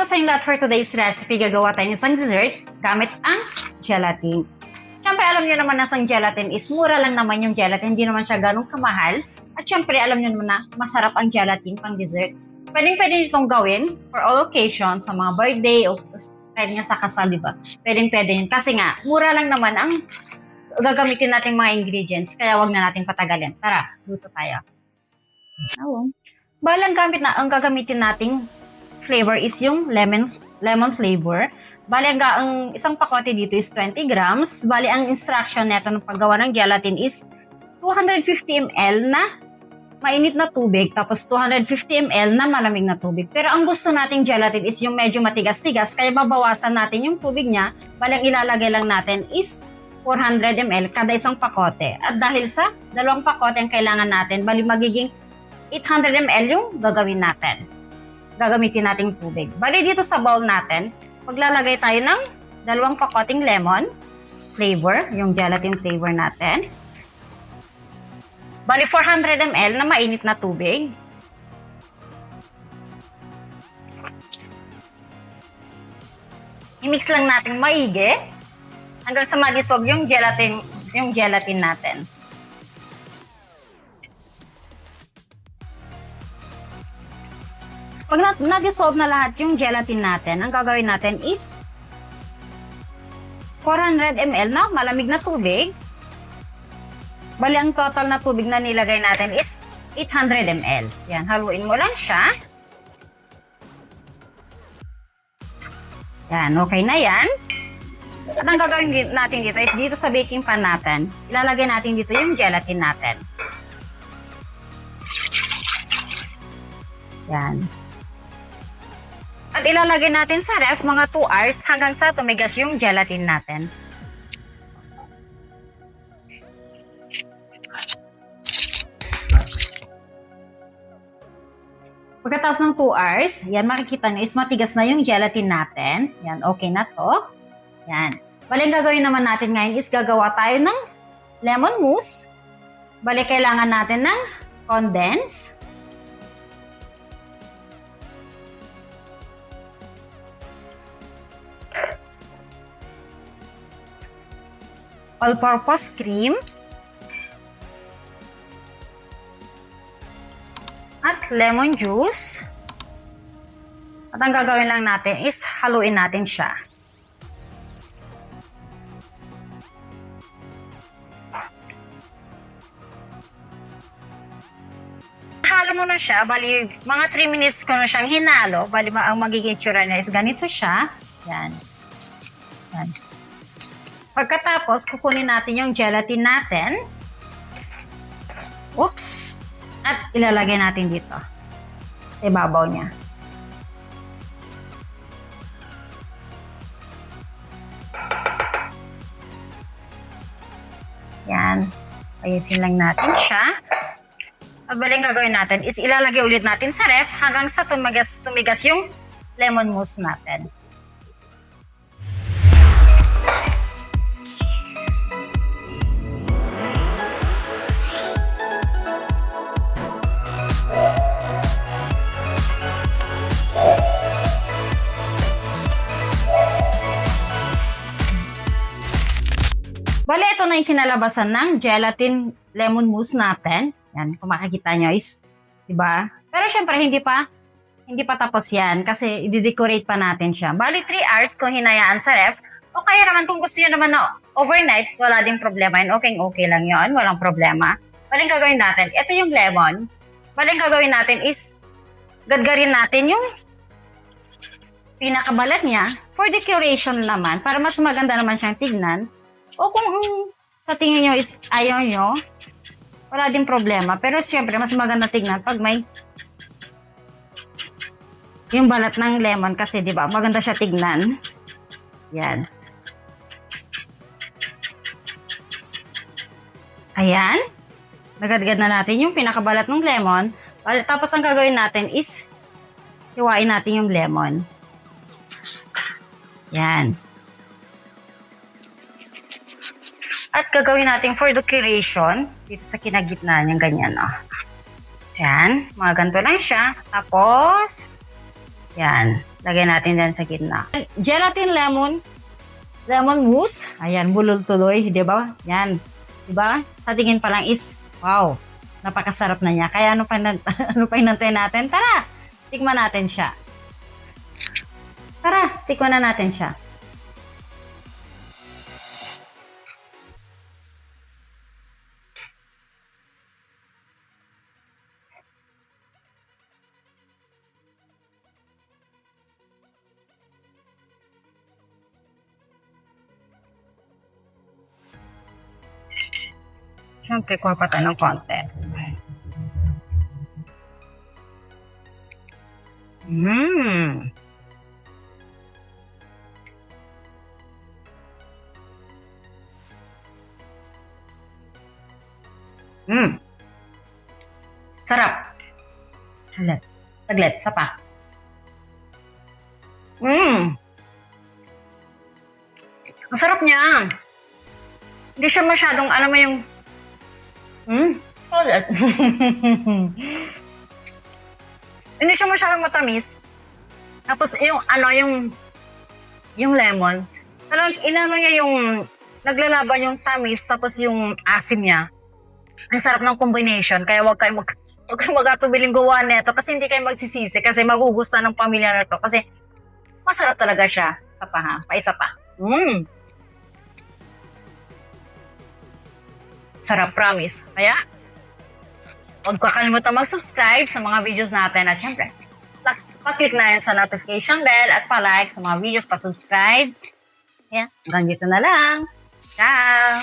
hello sa inyo lahat for today's recipe. Gagawa tayo ng isang dessert gamit ang gelatin. Siyempre, alam nyo naman na isang gelatin is mura lang naman yung gelatin. Hindi naman siya ganun kamahal. At siyempre, alam nyo naman na masarap ang gelatin pang dessert. Pwede itong gawin for all occasions, sa mga birthday o kahit nga sa kasal, diba? Pwede yun. Kasi nga, mura lang naman ang gagamitin natin mga ingredients. Kaya wag na natin patagalin. Tara, luto tayo. Ang gagamitin nating flavor is yung lemon flavor. Bali, ang isang pakote dito is 20 grams. Bali, ang instruction neto ng paggawa ng gelatin is 250 ml na mainit na tubig, tapos 250 ml na malamig na tubig. Pero ang gusto nating gelatin is yung medyo matigas-tigas, kaya babawasan natin yung tubig niya. Bali, ang ilalagay lang natin is 400 ml kada isang pakote. At dahil sa dalawang pakote ang kailangan natin, bali magiging 800 ml yung gagamitin nating tubig. Bali, dito sa bowl natin, maglalagay tayo ng dalawang pakoting lemon flavor, yung gelatin flavor natin. Bali, 400 ml na mainit na tubig. I-mix lang natin maigi hanggang sa ma-dissolve yung gelatin natin. Pag na-dissolve na lahat yung gelatin natin, ang gagawin natin is 400 ml na malamig na tubig. Bali, ang total na tubig na nilagay natin is 800 ml. Yan, haluin mo lang siya. Yan, okay na yan. At ang gagawin natin dito is dito sa baking pan natin, ilalagay natin dito yung gelatin natin. Yan. At ilalagay natin sa ref mga 2 hours hanggang sa tumigas yung gelatin natin. Pagkatapos ng 2 hours, yan, makikita nyo is matigas na yung gelatin natin. Yan, okay na to. Yan. Bali, ang gagawin naman natin ngayon is gagawa tayo ng lemon mousse. Bali, kailangan natin ng condense. All-purpose cream. At lemon juice. At ang gagawin lang natin is haluin natin siya. Halo mo na siya. Bali, mga 3 minutes ko na siyang hinalo. Bali, ang magiging tsura niya is ganito siya. Yan. Yan. Pagkatapos, kukunin natin yung gelatin natin. Oops! At ilalagay natin dito. Sa ibabaw niya. Yan. Ayusin lang natin siya. At baling gagawin natin is ilalagay ulit natin sa ref hanggang sa tumigas yung lemon mousse natin. Bale, ito na yung kinalabasan ng gelatin lemon mousse natin. Yan, kung makikita nyo is, diba? Pero syempre, hindi pa tapos yan kasi i-decorate pa natin siya. Bali, 3 hours kung hinayaan sa ref. O kaya naman, kung gusto nyo naman na overnight, wala din problema yun. Okay lang yun. Walang problema. Bali, gagawin natin, ito yung lemon. Bali, gagawin natin is, gadgarin natin yung pinakabalat niya for decoration naman. Para mas maganda naman siyang tignan. O kung sa tingin nyo is ayaw nyo, wala din problema. Pero siyempre, mas maganda tignan pag may yung balat ng lemon kasi, di ba, maganda siya tignan. Yan. Ayan. Nagadgad na natin yung pinakabalat ng lemon. Tapos ang gagawin natin is hiwain natin yung lemon. Yan. At gagawin natin for decoration dito sa kinagitna niyang ganyan, oh. Yan, mga ganito lang siya. Tapos, Yan. Lagay natin dyan sa gitna. Gelatin lemon mousse. Ayan, bulol tuloy, di ba? Yan. Di ba? Sa tingin pa lang is, wow, napakasarap na niya. Kaya ano pa, ano pa hinantay natin? Tara, tikman natin siya. Tara, tikman na natin siya. Siyempre, kuha pa tayo ng konti. Mmm. Mmm. Sarap. Saglit, isa pa. Mmm. Ang sarap niya. Hindi siya masyadong, alam mo yung, solid. Hindi siya masyadong matamis. Tapos yung, yung lemon, talagang inano niya yung, naglalaban yung tamis, tapos yung asim niya. Ang sarap ng combination, kaya huwag kayong magatubiling gawa nito kasi hindi kayo magsisisi kasi magugustuhan ng pamilya na to kasi masarap talaga siya. Isa pa ha, paisa pa. Sarap, promise. Kaya, huwag kakalimutan mag-subscribe sa mga videos natin at syempre, pa-click na yun sa notification bell at pa-like sa mga videos, pa-subscribe. Kaya, hanggang dito na lang. Ciao!